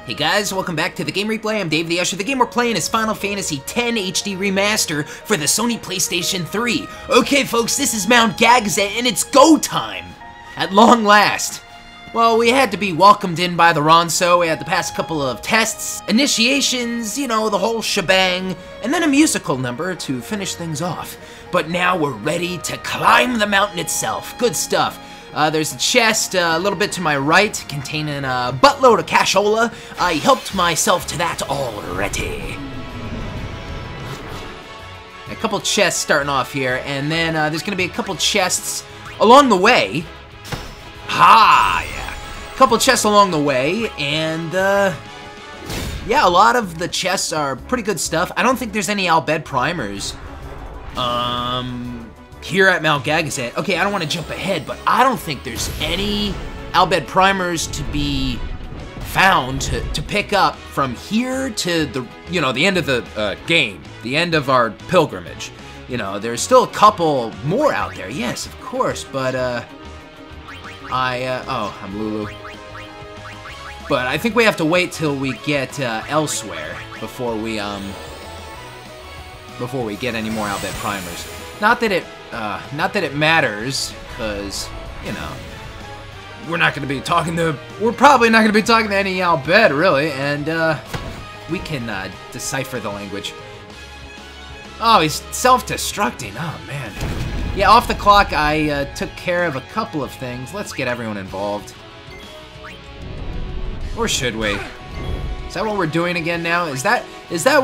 Hey guys, welcome back to the Game Replay. I'm DavetheUsher. The game we're playing is Final Fantasy X HD Remaster for the Sony PlayStation 3. Okay folks, this is Mount Gagazet and it's go time! At long last. Well, we had to be welcomed in by the Ronso, we had to pass a couple of tests, initiations, you know, the whole shebang, and then a musical number to finish things off. But now we're ready to climb the mountain itself. Good stuff. There's a chest a little bit to my right containing a buttload of cashola. I helped myself to that already. A couple chests starting off here, and then there's going to be a couple chests along the way. Ha! Yeah. A couple chests along the way, and yeah, a lot of the chests are pretty good stuff. I don't think there's any Albed primers. Here at Mount Gagazet. Okay, I don't want to jump ahead, but I don't think there's any Albed primers to be found to pick up from here to the, you know, the end of the game, the end of our pilgrimage. You know, there's still a couple more out there, yes, of course, but oh, I'm Lulu. But I think we have to wait till we get elsewhere before we get any more Albed primers. Not that it matters, because, you know, we're probably not going to be talking to any Albed, really, and, we can, decipher the language. Oh, he's self-destructing, oh, man. Yeah, off the clock, I, took care of a couple of things. Let's get everyone involved. Or should we? Is that what we're doing again now? Is that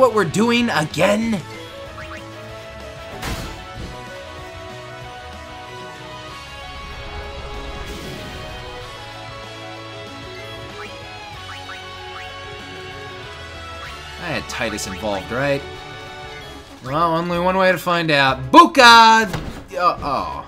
what we're doing again? I had Titus involved, right? Well, only one way to find out. Buka! Oh.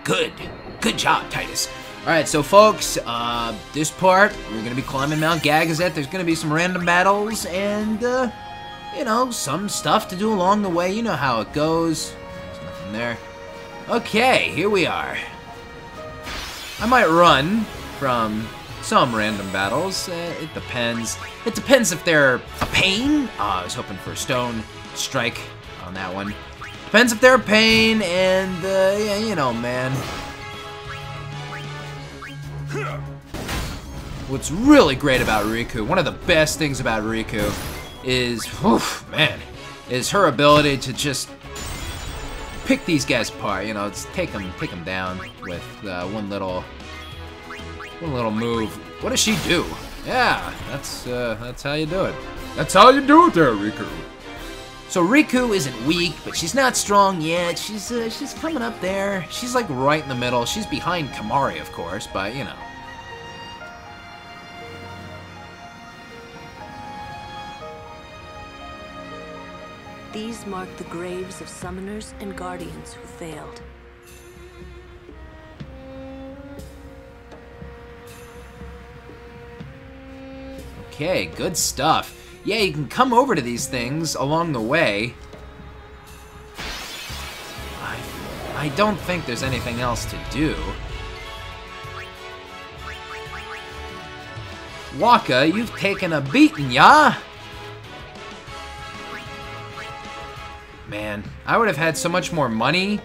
Good job, Titus. Alright, so folks, this part, we're gonna be climbing Mount Gagazet. There's gonna be some random battles, and, you know, some stuff to do along the way. You know how it goes. There's nothing there. Okay, here we are. I might run from some random battles. It depends. It depends if they're a pain. I was hoping for a stone strike on that one. Depends if they're a pain, and, yeah, you know, man. What's really great about Riku, one of the best things about Riku, is, man, is her ability to just pick these guys apart. You know, take them down with one little move. What does she do? Yeah, that's how you do it. That's how you do it, there, Riku. So Riku isn't weak, but she's not strong yet. She's coming up there. She's like right in the middle. She's behind Kamari, of course, but you know. These mark the graves of summoners and guardians who failed. Okay, good stuff. Yeah, you can come over to these things along the way. I don't think there's anything else to do. Waka, you've taken a beating, ya? Man, I would have had so much more money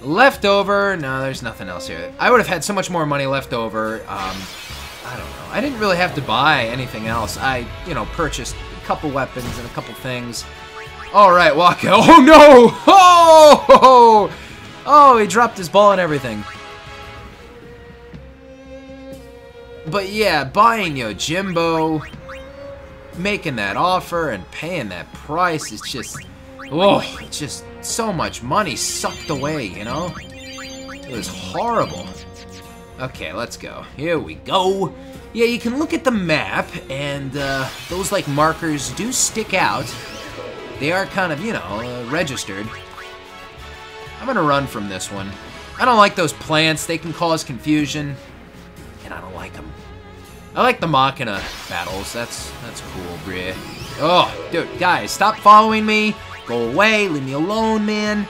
left over. No, there's nothing else here. I would have had so much more money left over. I don't know. I didn't really have to buy anything else. I, you know, purchased a couple weapons and a couple things. All right, Waka. Oh, no! Oh! Oh, he dropped his ball and everything. But yeah, buying Yojimbo, making that offer and paying that price is just... oh, it's just so much money sucked away, you know? It was horrible. Okay, let's go. Here we go. Yeah, you can look at the map, and those, like, markers do stick out. They are kind of, you know, registered. I'm gonna run from this one. I don't like those plants. They can cause confusion, and I don't like them. I like the Machina battles. That's cool, Bria. Oh, dude, guys, stop following me. Go away, leave me alone, man.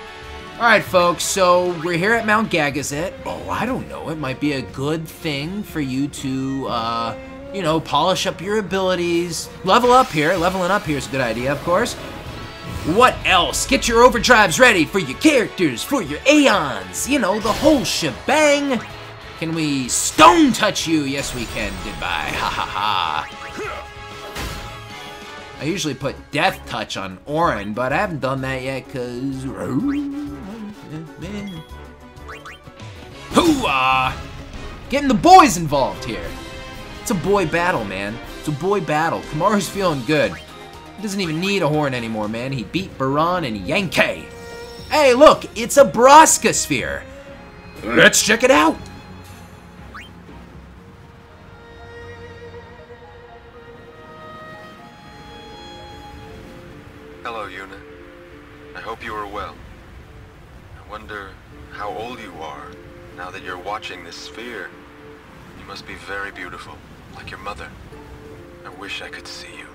Alright, folks, so we're here at Mount Gagazet. Oh, I don't know, it might be a good thing for you to, you know, polish up your abilities. Level up here. Leveling up here is a good idea, of course. What else? Get your overdrives ready for your characters, for your Aeons. You know, the whole shebang. Can we stone touch you? Yes, we can. Goodbye. Ha ha ha. I usually put death touch on Orin, but I haven't done that yet because... Hoo-ah! Getting the boys involved here. It's a boy battle, man. It's a boy battle. Kamaru's feeling good. He doesn't even need a horn anymore, man. He beat Baran and Yankee. Hey, look, it's a Braska sphere. Let's check it out. Hello, Yuna. I hope you are well. I wonder how old you are now that you're watching this sphere. You must be very beautiful, like your mother. I wish I could see you.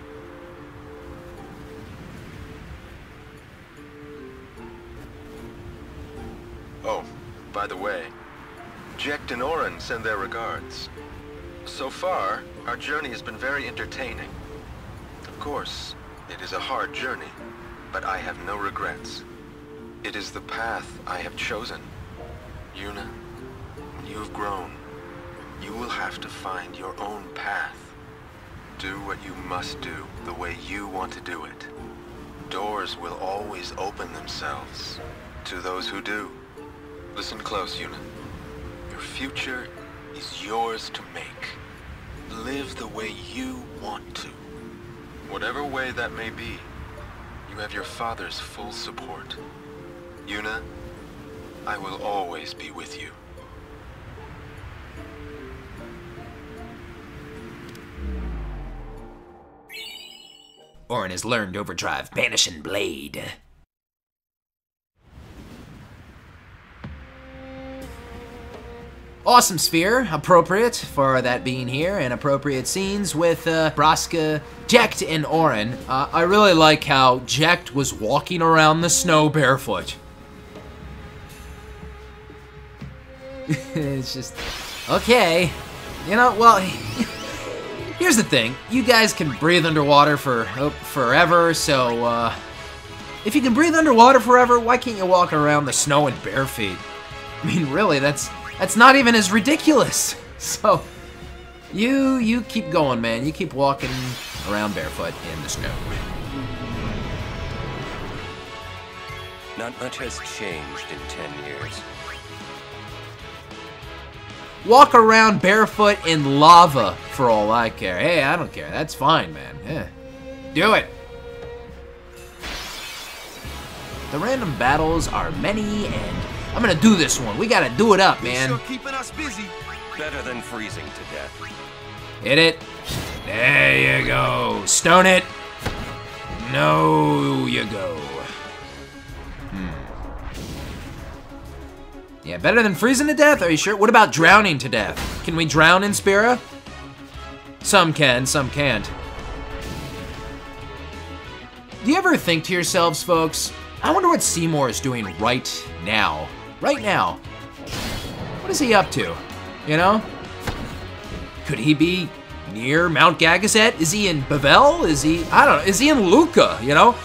Oh, by the way, Jecht and Orin send their regards. So far, our journey has been very entertaining. Of course, it is a hard journey, but I have no regrets. It is the path I have chosen. Yuna, when you have grown, you will have to find your own path. Do what you must do the way you want to do it. Doors will always open themselves to those who do. Listen close, Yuna. Your future is yours to make. Live the way you want to. Whatever way that may be, you have your father's full support. Yuna, I will always be with you. Orin has learned Overdrive, Banishing Blade. Awesome sphere, appropriate for that being here, and appropriate scenes with Braska, Jecht, and Orin. I really like how Jecht was walking around the snow barefoot. It's just, okay. You know, well, here's the thing. You guys can breathe underwater for forever, so if you can breathe underwater forever, why can't you walk around the snow in bare feet? I mean, really, that's not even as ridiculous. So, you keep going, man. You keep walking around barefoot in the snow. Not much has changed in 10 years. Walk around barefoot in lava for all I care. Hey, I don't care. That's fine, man. Yeah. Do it. The random battles are many, and I'm gonna do this one. We gotta do it up, man. Sure keeping us busy. Better than freezing to death. Hit it. There you go. Stone it. No, you go. Yeah, better than freezing to death? Are you sure? What about drowning to death? Can we drown in Spira? Some can, some can't. Do you ever think to yourselves, folks, I wonder what Seymour is doing right now. Right now. What is he up to? You know? Could he be near Mount Gagazet? Is he in Bavel? Is he, I don't know, is he in Luca, you know?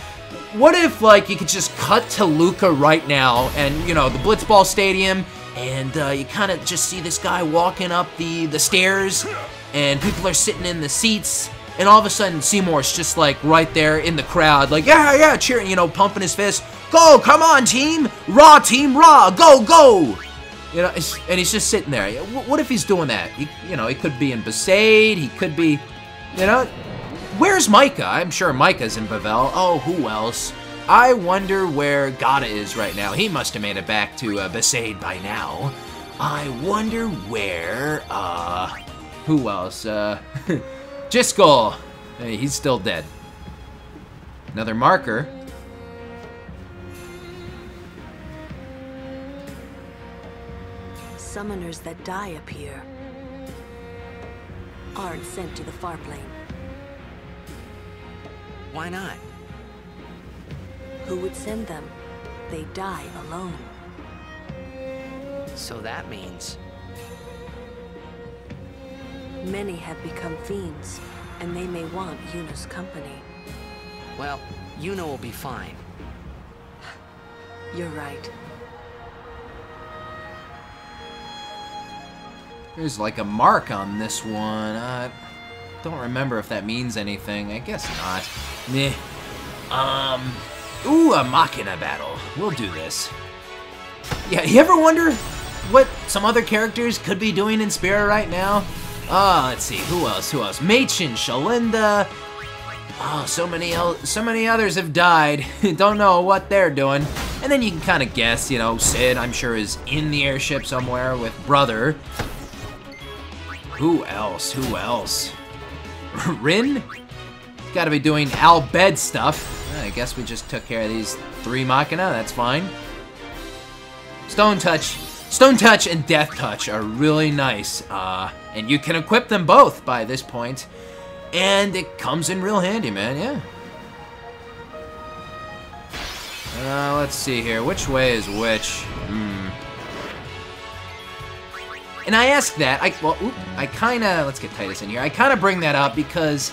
What if, like, you could just cut to Luca right now and, you know, the Blitzball Stadium, and you kind of just see this guy walking up the stairs, and people are sitting in the seats, and all of a sudden Seymour's just, like, right there in the crowd, like, yeah, cheering, you know, pumping his fist. Go, come on, team! Team Raw, go, go! You know, and he's just sitting there. What if he's doing that? You know, he could be in Besaid, he could be, you know... Where's Micah? I'm sure Micah's in Bavel. Oh, who else? I wonder where Gata is right now. He must have made it back to Besaid by now. I wonder where, who else? Jiskel. Hey, he's still dead. Another marker. Summoners that die appear. Aren't sent to the far plane. Why not? Who would send them? They die alone. So that means... Many have become fiends, and they may want Yuna's company. Well, Yuna will be fine. You're right. There's like a mark on this one. Don't remember if that means anything. I guess not. Meh. Ooh, a Machina battle. We'll do this. Yeah, you ever wonder what some other characters could be doing in Spira right now? Let's see, who else? Machen, Shalinda. Oh, so many others have died. Don't know what they're doing. And then you can kind of guess, you know, Sid, I'm sure, is in the airship somewhere with Brother. Who else? Rin? Gotta be doing Al Bhed stuff. I guess we just took care of these 3 Machina, that's fine. Stone Touch and Death Touch are really nice, and you can equip them both by this point, and it comes in real handy, man, yeah. Let's see here, which way is which? And I ask that, let's get Titus in here, I kinda bring that up because,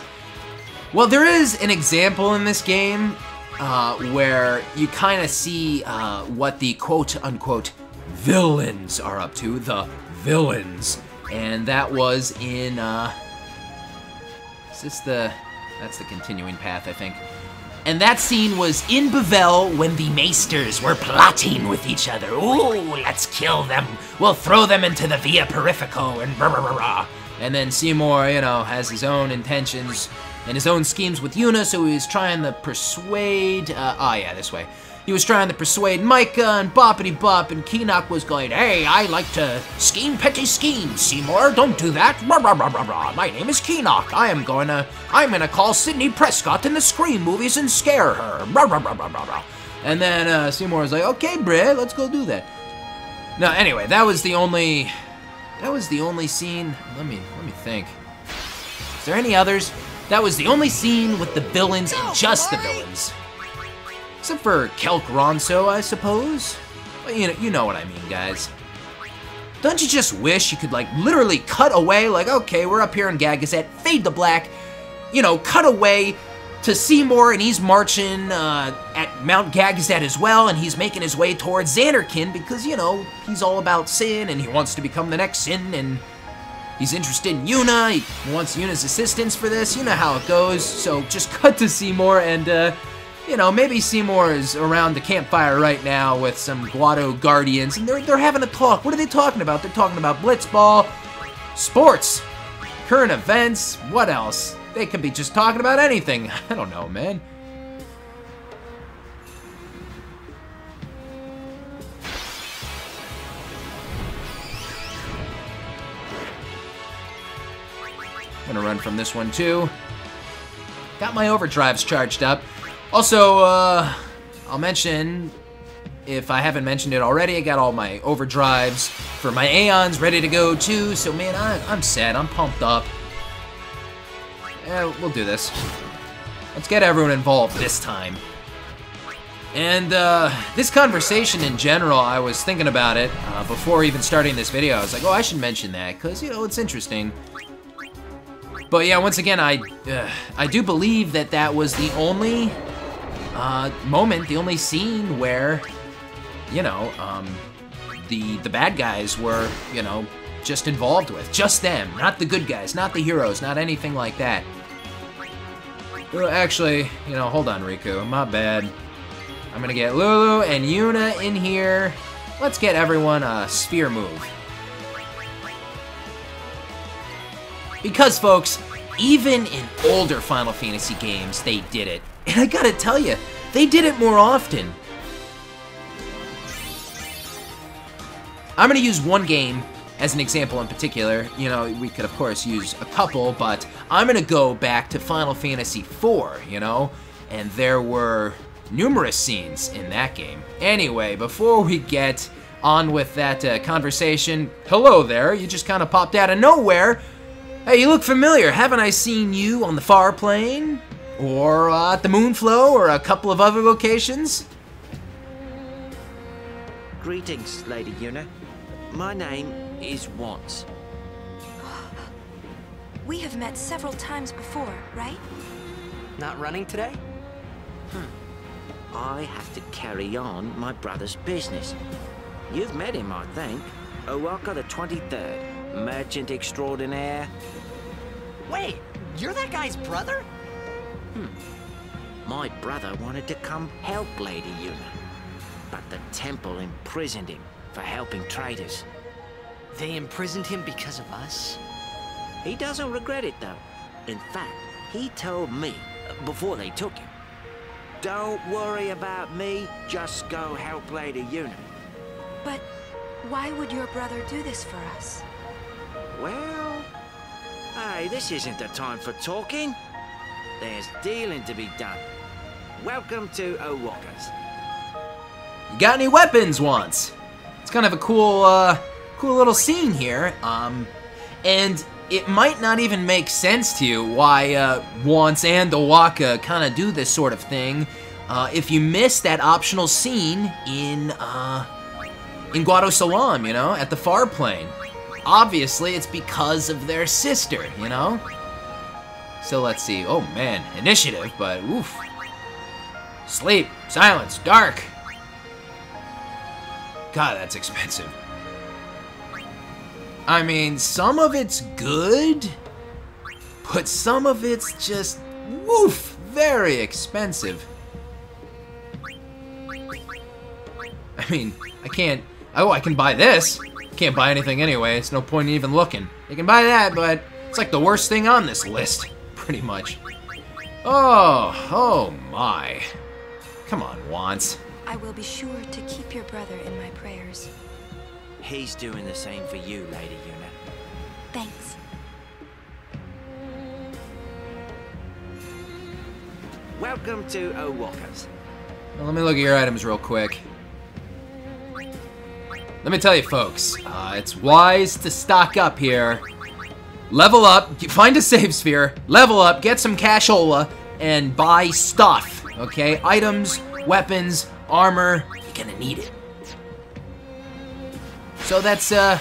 well, there is an example in this game, where you kinda see, what the quote-unquote villains are up to, the villains, and that was in, that's the continuing path, I think. And that scene was in Bevelle when the Maesters were plotting with each other. Ooh, let's kill them. We'll throw them into the Via Purifico and rah, rah, rah, rah. And then Seymour, you know, has his own intentions and his own schemes with Yuna, so he was trying to persuade, this way. He was trying to persuade Micah and Boppity Bop, and Keenock was going, hey, I like to scheme petty schemes, Seymour, don't do that, rah, rah, rah, rah, rah. My name is Keenock, I'm gonna call Sidney Prescott in the Scream movies and scare her, rah, rah, rah, rah, rah, rah. And then Seymour was like, okay, Brit, let's go do that. No, anyway, that was the only scene, let me think. Is there any others? That was the only scene with the villains and just the villains. Except for Kelk Ronso, I suppose. But you know what I mean, guys. Don't you just wish you could, like, literally cut away, like, okay, we're up here in Gagazet, fade to black, you know, cut away to Seymour, and he's marching at Mount Gagazet as well, and he's making his way towards Xanarkin because, you know, he's all about Sin, and he wants to become the next Sin, and he's interested in Yuna, he wants Yuna's assistance for this, you know how it goes, so just cut to Seymour, and, you know, maybe Seymour is around the campfire right now with some Guado Guardians, and they're having a talk. What are they talking about? They're talking about Blitzball, sports, current events, what else? They could be just talking about anything. I don't know, man. I'm gonna run from this one too. Got my overdrives charged up. Also, I'll mention, if I haven't mentioned it already, I got all my overdrives for my Aeons ready to go too, so man, I'm set, I'm pumped up. Yeah, we'll do this. Let's get everyone involved this time. And this conversation in general, I was thinking about it before even starting this video. I was like, oh, I should mention that, because, you know, it's interesting. But yeah, once again, I do believe that that was the only moment, the only scene where, you know, the bad guys were, you know, just involved with. Just them, not the good guys, not the heroes, not anything like that. Well, actually, you know, hold on, Riku, my bad. I'm gonna get Lulu and Yuna in here. Let's get everyone a sphere move. Because, folks, even in older Final Fantasy games, they did it. And I gotta tell you, they did it more often. I'm gonna use one game as an example in particular. You know, we could, of course, use a couple, but I'm gonna go back to Final Fantasy IV, you know? And there were numerous scenes in that game. Anyway, before we get on with that conversation, hello there, you just kind of popped out of nowhere. Hey, you look familiar. Haven't I seen you on the far plane? or at the Moonflow, or a couple of other locations. Greetings, Lady Yuna. My name is Wants. We have met several times before, right? Not running today? I have to carry on my brother's business. You've met him, I think. Owaka the 23rd, merchant extraordinaire. Wait, you're that guy's brother? My brother wanted to come help Lady Yuna, but the temple imprisoned him for helping traitors. They imprisoned him because of us? He doesn't regret it, though. In fact, he told me, before they took him, "Don't worry about me, just go help Lady Yuna." But why would your brother do this for us? Well, hey, this isn't the time for talking. There's dealing to be done. Welcome to Owaka's. You got any weapons, Wants? It's kind of a cool, cool little scene here. And it might not even make sense to you why Wants and Owaka kind of do this sort of thing. If you miss that optional scene in Guado Salam, you know, at the far plane. Obviously, it's because of their sister, you know? So let's see. Oh man, initiative, but oof. Sleep, silence, dark. God, that's expensive. I mean, some of it's good, but some of it's just, woof, very expensive. I mean, I can't, oh, I can buy this. Can't buy anything anyway, it's no point in even looking. You can buy that, but it's like the worst thing on this list, pretty much. Oh my. Come on, Wants. I will be sure to keep your brother in my prayers. He's doing the same for you, Lady Yuna. Thanks. Welcome to Owaka's. Well, let me look at your items real quick. Let me tell you, folks, it's wise to stock up here. Level up, find a save sphere, level up, get some cashola, and buy stuff, okay? Items, weapons, armor, you're gonna need it. So that's a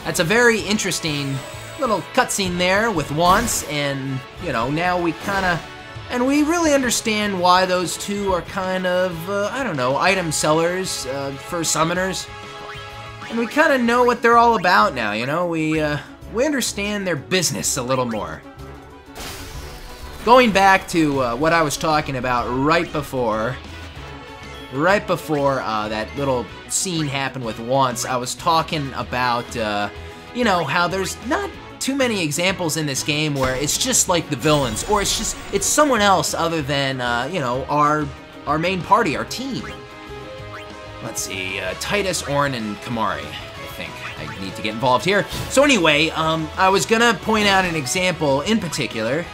very interesting little cutscene there with Wants, and, you know, now we kinda, and we really understand why those two are kind of, I don't know, item sellers for summoners. And we kind of know what they're all about now, you know? We understand their business a little more. Going back to what I was talking about right before that little scene happened with Wants, I was talking about, you know, how there's not too many examples in this game where it's just like the villains, or it's someone else other than, you know, our main party, our team. Let's see, Titus, Orin, and Kamari. I think I need to get involved here. So anyway, I was gonna point out an example in particular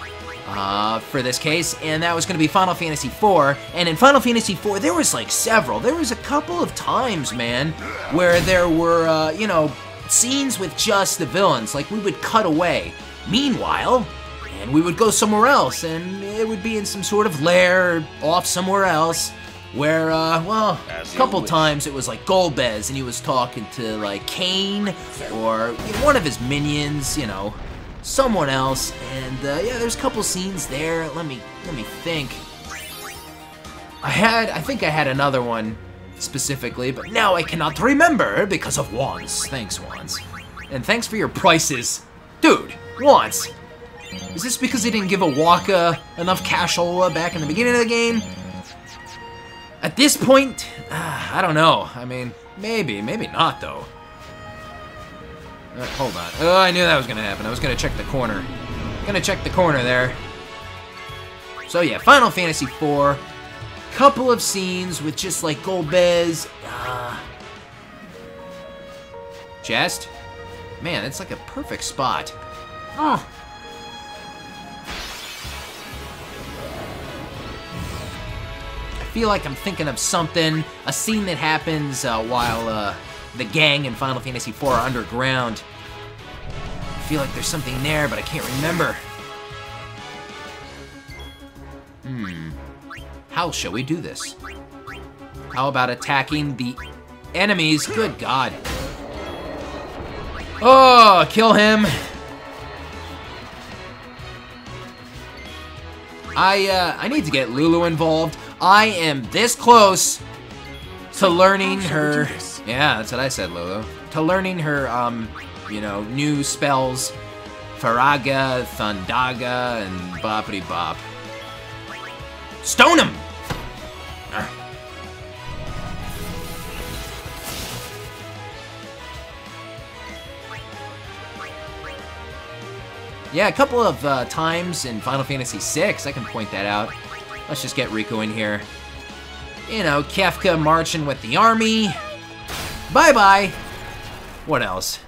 for this case, and that was gonna be Final Fantasy IV. And in Final Fantasy IV, there was like several. There was a couple of times, man, where there were, you know, scenes with just the villains. Like, we would cut away. Meanwhile, and we would go somewhere else, and it would be in some sort of lair off somewhere else. Where, well, a couple times it was like Golbez, and he was talking to, like, Kane, or one of his minions, you know, someone else, and, yeah, there's a couple scenes there. Let me think. I think I had another one specifically, but now I cannot remember because of Wants. Thanks, Wants. And thanks for your prices. Dude, Wants. Is this because they didn't give Owaka enough cashola back in the beginning of the game? At this point, I don't know. I mean, maybe not, though. Hold on. Oh, I knew that was gonna happen. I was gonna check the corner. Gonna check the corner there. So yeah, Final Fantasy IV. Couple of scenes with just like Golbez. Chest? Man, it's like a perfect spot. Oh. I feel like I'm thinking of something, a scene that happens while the gang in Final Fantasy IV are underground. I feel like there's something there, but I can't remember. How shall we do this? How about attacking the enemies? Good God. Oh, kill him. I need to get Lulu involved. I am this close to learning her... Yeah, that's what I said, Lulu. To learning her, you know, new spells. Faraga, Thundaga, and Boppity Bop. Stone him! Yeah, a couple of times in Final Fantasy VI, I can point that out. Let's just get Riku in here. You know, Kefka marching with the army. Bye-bye. What else?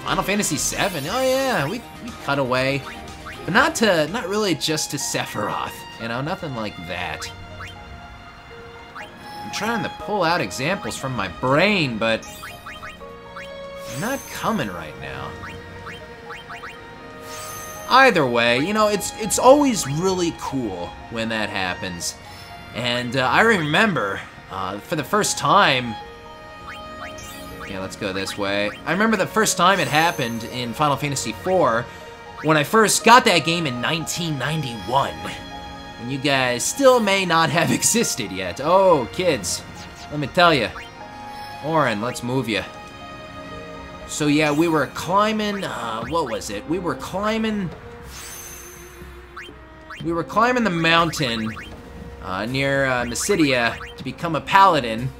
Final Fantasy VII. Oh yeah, we cut away. But not really just to Sephiroth. You know, nothing like that. I'm trying to pull out examples from my brain, but they're not coming right now. Either way, you know, it's always really cool when that happens. And I remember, for the first time... Yeah, let's go this way. I remember the first time it happened in Final Fantasy IV, when I first got that game in 1991. When you guys still may not have existed yet. Oh, kids, let me tell you. Auron, let's move you. So yeah, we were climbing, what was it? We were climbing the mountain near Mysidia to become a paladin,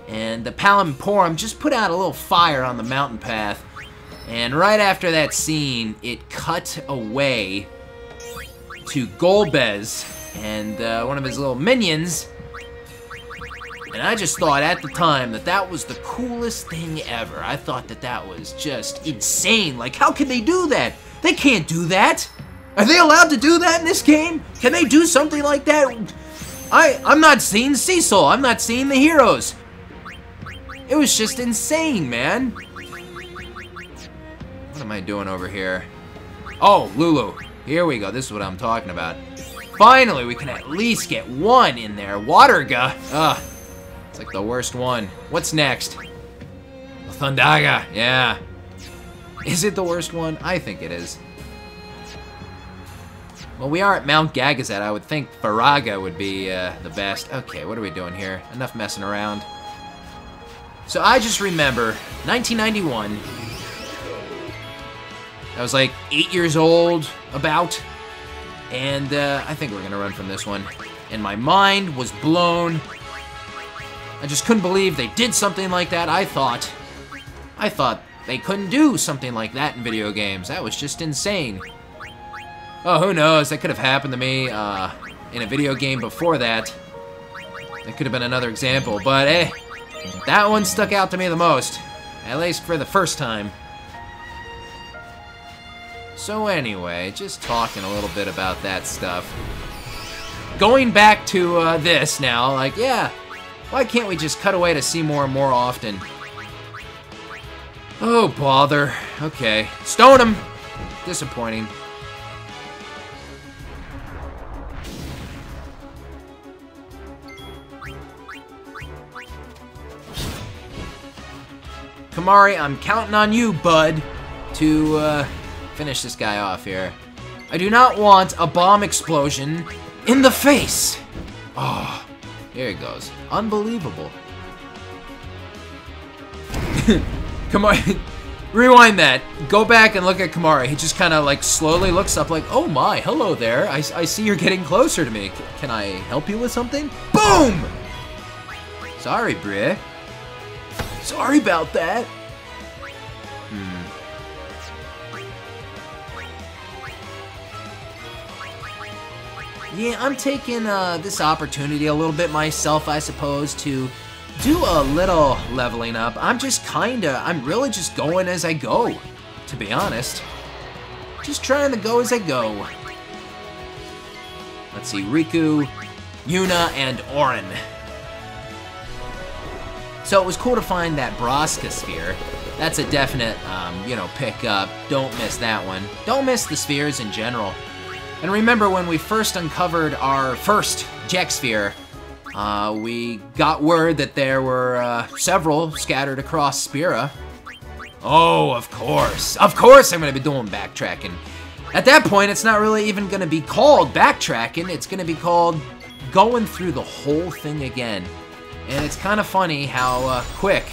and the Palamporum just put out a little fire on the mountain path, and right after that scene, it cut away to Golbez and one of his little minions. And I just thought at the time that that was the coolest thing ever. I thought that that was just insane. Like, how can they do that? They can't do that. Are they allowed to do that in this game? Can they do something like that? I'm not seeing Cecil. I'm not seeing the heroes. It was just insane, man. What am I doing over here? Oh, Lulu. Here we go. This is what I'm talking about. Finally, we can at least get one in there. Waterga. Ugh. It's like the worst one. What's next? Thundaga, yeah. Is it the worst one? I think it is. Well, we are at Mount Gagazet. I would think Faraga would be the best. Okay, what are we doing here? Enough messing around. So I just remember 1991. I was like 8 years old, about. And I think we're gonna run from this one. And my mind was blown. I just couldn't believe they did something like that. I thought they couldn't do something like that in video games. That was just insane. Oh, who knows? That could have happened to me in a video game before that. That could have been another example, but hey, that one stuck out to me the most. At least for the first time. So anyway, just talking a little bit about that stuff. Going back to this now, like, yeah, why can't we just cut away to Seymour more often? Oh, bother. Okay. Stone him! Disappointing. Kamari, I'm counting on you, bud, to finish this guy off here. I do not want a bomb explosion in the face! Oh, here it goes. Unbelievable. Kamari, rewind that. Go back and look at Kamari. He just kind of like slowly looks up like, oh my, hello there. I see you're getting closer to me. Can I help you with something? Boom! Sorry, Bria. Sorry about that. Yeah, I'm taking this opportunity a little bit myself, I suppose, to do a little leveling up. I'm really just going as I go, to be honest. Just trying to go as I go. Let's see, Riku, Yuna, and Auron. So it was cool to find that Braska sphere. That's a definite, you know, pick up. Don't miss that one. Don't miss the spheres in general. And remember when we first uncovered our first Jek Sphere, we got word that there were several scattered across Spira. Oh, of course. Of course I'm going to be doing backtracking. At that point, it's not really even going to be called backtracking. It's going to be called going through the whole thing again. And it's kind of funny how quick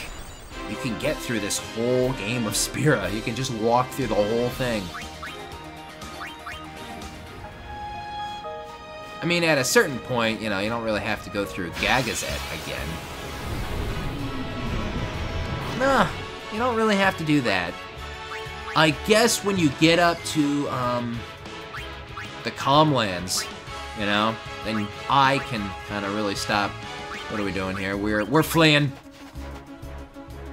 you can get through this whole game of Spira. You can just walk through the whole thing. I mean, at a certain point, you know, you don't really have to go through Gagazet again. Nah, you don't really have to do that. I guess when you get up to, the Calmlands, you know, then I can kind of really stop. What are we doing here? We're fleeing.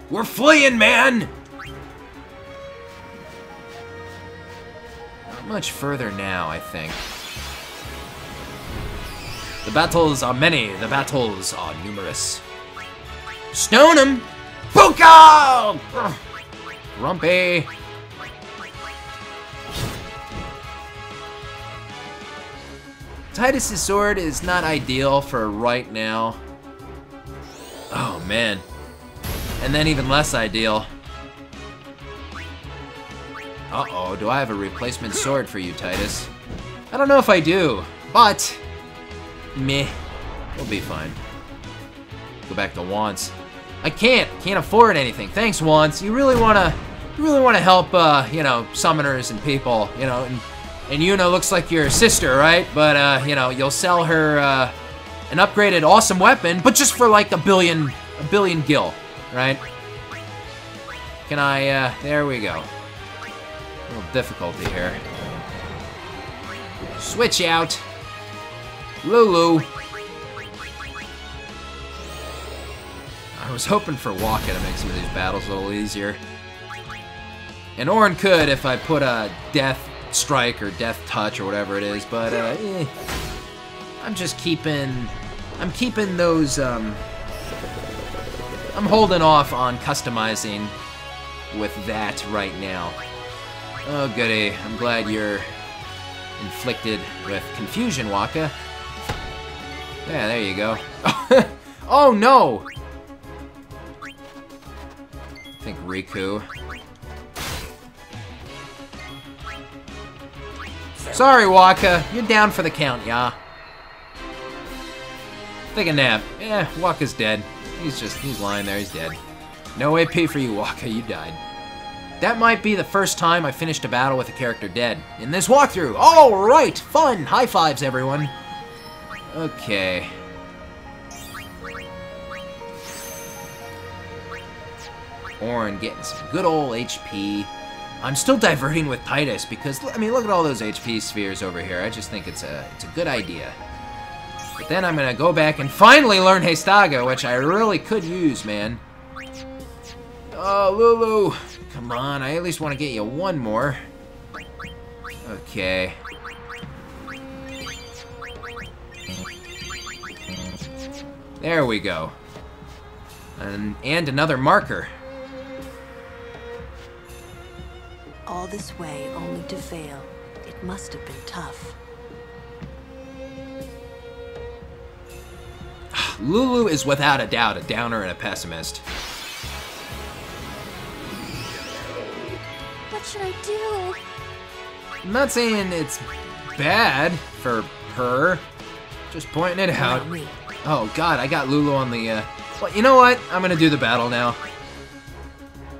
We're fleeing, man! Not much further now, I think. The battles are many, the battles are numerous. Stone him! Buka! Grumpy! Titus's sword is not ideal for right now. Oh man. And then even less ideal. Uh-oh, do I have a replacement sword for you, Titus? I don't know if I do, but meh, we'll be fine. Go back to Wants. I can't afford anything. Thanks, Wants. You really wanna help, you know, summoners and people, you know, and Yuna looks like your sister, right? But, you know, you'll sell her, an upgraded awesome weapon, but just for like a billion gil, right? Can I, there we go. A little difficulty here. Switch out. Lulu. I was hoping for Waka to make some of these battles a little easier. And Auron could if I put a Death Strike or Death Touch or whatever it is, but I'm just keeping those, I'm holding off on customizing with that right now. Oh goody, I'm glad you're inflicted with confusion, Waka. Yeah, there you go. Oh no! I think Riku. Sorry, Waka. You're down for the count, yeah. Take a nap. Yeah, Waka's dead. He's lying there, he's dead. No AP for you, Waka, you died. That might be the first time I finished a battle with a character dead in this walkthrough. All right, fun. High fives, everyone. Okay. Auron getting some good old HP. I'm still diverting with Titus because, I mean, look at all those HP spheres over here. I just think it's a good idea. But then I'm gonna go back and finally learn Heistaga, which I really could use, man. Oh, Lulu. Come on, I at least want to get you one more. Okay. There we go. And another marker. All this way only to fail. It must have been tough. Lulu is without a doubt a downer and a pessimist. What should I do? I'm not saying it's bad for her, just pointing it out. Not me. Oh god, I got Lulu on the, well, you know what? I'm gonna do the battle now.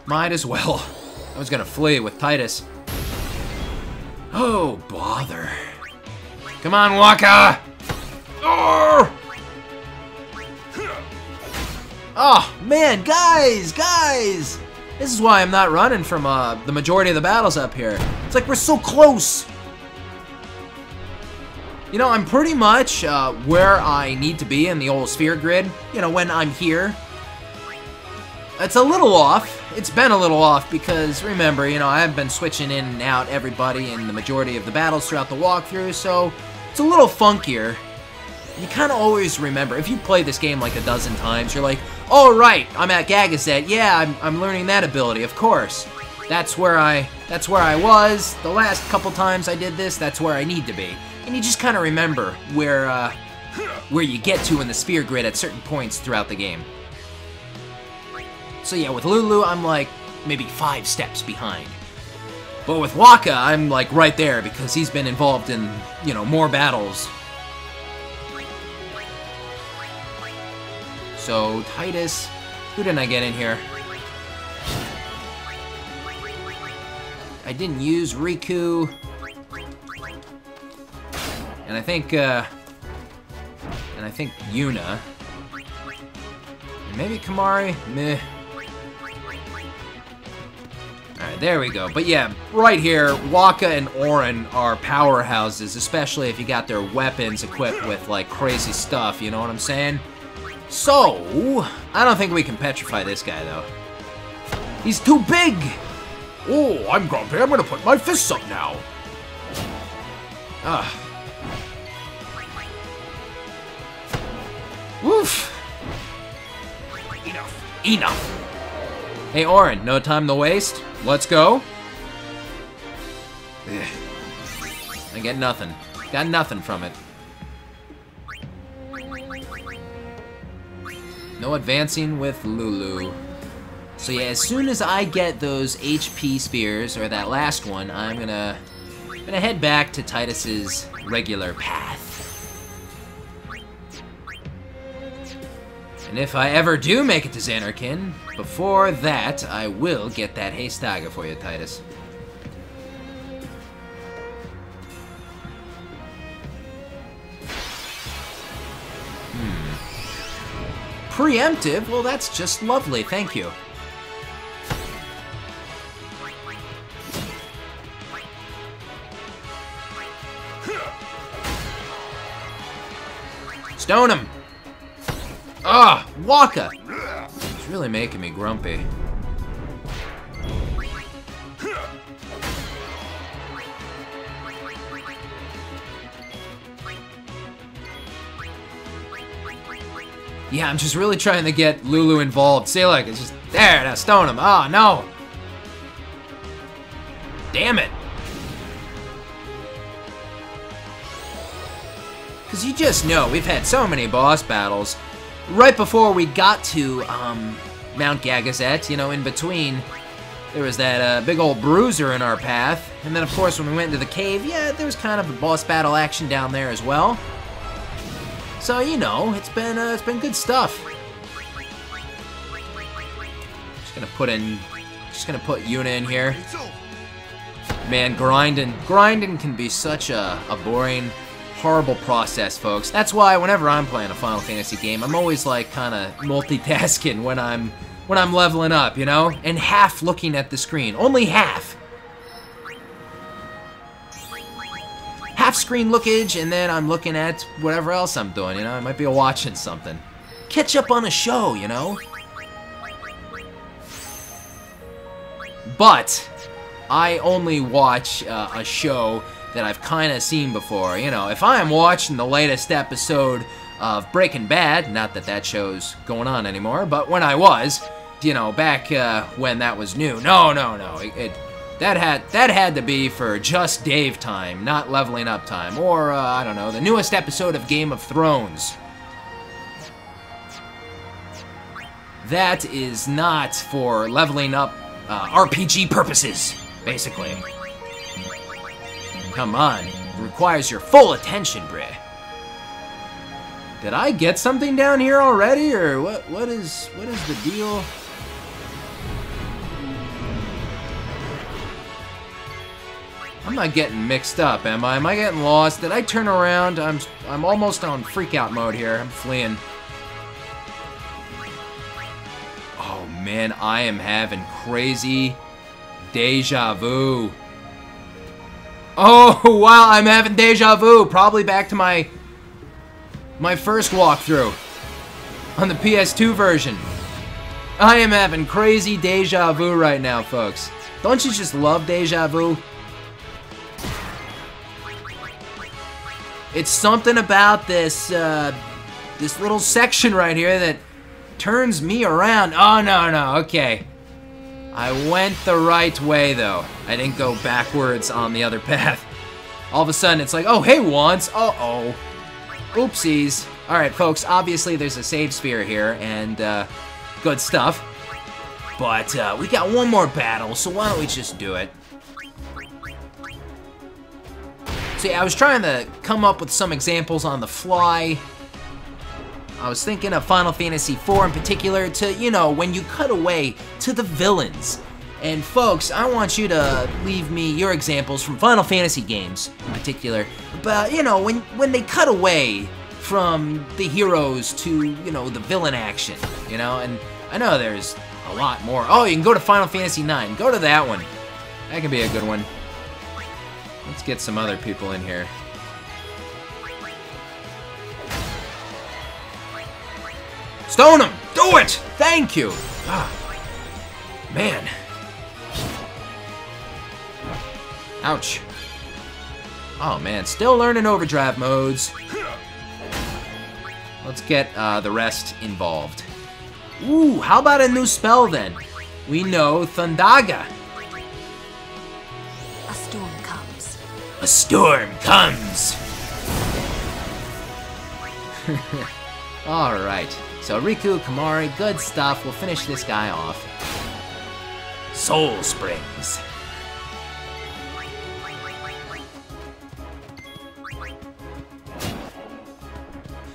Might as well. I was gonna flee with Titus. Oh, bother. Come on, Waka! Oh! Oh, man, guys! This is why I'm not running from the majority of the battles up here. It's like we're so close. You know, I'm pretty much where I need to be in the old sphere grid, you know, when I'm here. It's a little off. It's been a little off because, remember, you know, I've been switching in and out everybody in the majority of the battles throughout the walkthrough, so it's a little funkier. You kind of always remember, if you play this game like a dozen times, you're like, oh right, I'm at Gagazet, yeah, I'm learning that ability, of course. That's where I was the last couple times I did this. That's where I need to be. And you just kind of remember where you get to in the sphere grid at certain points throughout the game. So yeah, with Lulu, I'm like maybe 5 steps behind. But with Waka, I'm like right there because he's been involved in, you know, more battles. So, Titus, who didn't I get in here? I didn't use Riku. And I think Yuna. And maybe Kamari? Meh. Alright, there we go. But yeah, right here, Waka and Auron are powerhouses, especially if you got their weapons equipped with, like, crazy stuff, you know what I'm saying? So, I don't think we can petrify this guy, though. He's too big! Oh, I'm grumpy. I'm gonna put my fists up now. Ugh. Woof. Enough. Hey, Auron, no time to waste. Let's go. Ugh. I get nothing. Got nothing from it. No advancing with Lulu. So yeah, as soon as I get those HP spheres, or that last one, I'm gonna head back to Titus's regular path. And if I ever do make it to Xanarkin, before that, I will get that Haystaga for you, Titus. Preemptive? Well, that's just lovely, thank you. Stone him! Ah, Waka! It's really making me grumpy. Yeah, I'm just really trying to get Lulu involved. See, look, it's just there. Now stone him. Oh no! Damn it! Because you just know, we've had so many boss battles. Right before we got to Mount Gagazet, you know, in between, there was that big old bruiser in our path. And then, of course, when we went into the cave, yeah, there was kind of a boss battle action down there as well. So, you know, it's been good stuff. Just gonna put Yuna in here. Man, grinding can be such a boring, horrible process, folks. That's why whenever I'm playing a Final Fantasy game, I'm always like kind of multitasking when I'm leveling up, you know, and half looking at the screen, only half. Half screen lookage, and then I'm looking at whatever else I'm doing, you know? I might be watching something. Catch up on a show, you know? But I only watch a show that I've kind of seen before. You know, if I am watching the latest episode of Breaking Bad, not that that show's going on anymore, but when I was, you know, back when that was new. No. That had to be for just Dave time, not leveling up time. Or, I don't know, the newest episode of Game of Thrones. That is not for leveling up RPG purposes, basically. Come on, it requires your full attention, Bray. Did I get something down here already, or what is the deal? I'm not getting mixed up, am I? Am I getting lost? Did I turn around? I'm almost on freakout mode here. I'm fleeing. Oh man, I am having crazy deja vu. Oh wow, I'm having deja vu. Probably back to my first walkthrough on the PS2 version. I am having crazy deja vu right now, folks. Don't you just love deja vu? It's something about this this little section right here that turns me around. Oh, no, okay. I went the right way, though. I didn't go backwards on the other path. All of a sudden, it's like, oh, hey, once. Uh-oh. Oopsies. All right, folks, obviously there's a save sphere here, and good stuff. But we got one more battle, so why don't we just do it? So yeah, I was trying to come up with some examples on the fly. I was thinking of Final Fantasy IV in particular to, you know, when you cut away to the villains. And folks, I want you to leave me your examples from Final Fantasy games in particular. But, you know, when they cut away from the heroes to, you know, the villain action, you know? And I know there's a lot more. Oh, you can go to Final Fantasy IX. Go to that one. That can be a good one. Let's get some other people in here. Stone him! Do it! Thank you! Ah, man. Ouch. Oh man, still learning overdrive modes. Let's get the rest involved. Ooh, how about a new spell then? We know Thundaga. A storm comes. A storm comes! Alright, so Riku, Kamari, good stuff. We'll finish this guy off. Soul Springs.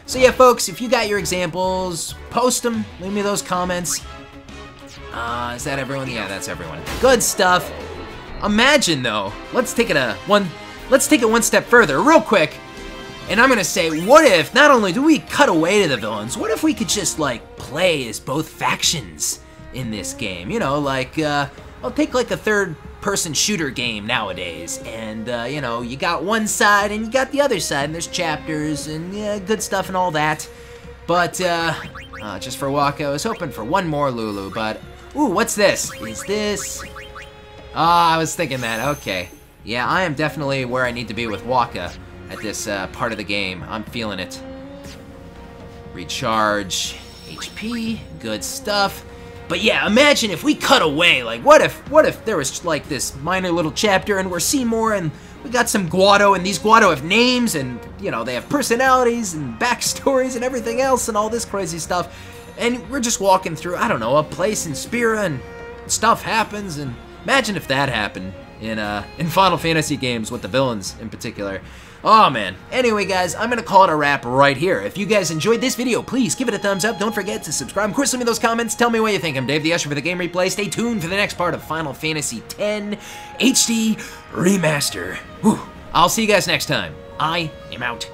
So yeah, folks, if you got your examples, post them. Leave me those comments. Is that everyone? Yeah, that's everyone. Good stuff. Imagine though, let's take it one step further, real quick. And I'm gonna say, what if not only do we cut away to the villains, what if we could just like play as both factions in this game? You know, like I'll take like a third-person shooter game nowadays, and you know, you got one side and you got the other side, and there's chapters and yeah, good stuff and all that. But just for Waka, I was hoping for one more Lulu, but ooh, what's this? Is this? I was thinking that. Okay, yeah, I am definitely where I need to be with Waka at this part of the game. I'm feeling it. Recharge HP, good stuff. But yeah, imagine if we cut away. Like, what if there was like this minor little chapter and we're Seymour and we got some Guado, and these Guado have names and, you know, they have personalities and backstories and everything else and all this crazy stuff. And we're just walking through, I don't know, a place in Spira and stuff happens. And imagine if that happened in Final Fantasy games with the villains in particular. Oh man. Anyway guys, I'm gonna call it a wrap right here. If you guys enjoyed this video, please give it a thumbs up. Don't forget to subscribe. Of course, leave me those comments. Tell me what you think. I'm Dave the Usher for the Game Replay. Stay tuned for the next part of Final Fantasy X HD Remaster. Whew. I'll see you guys next time. I am out.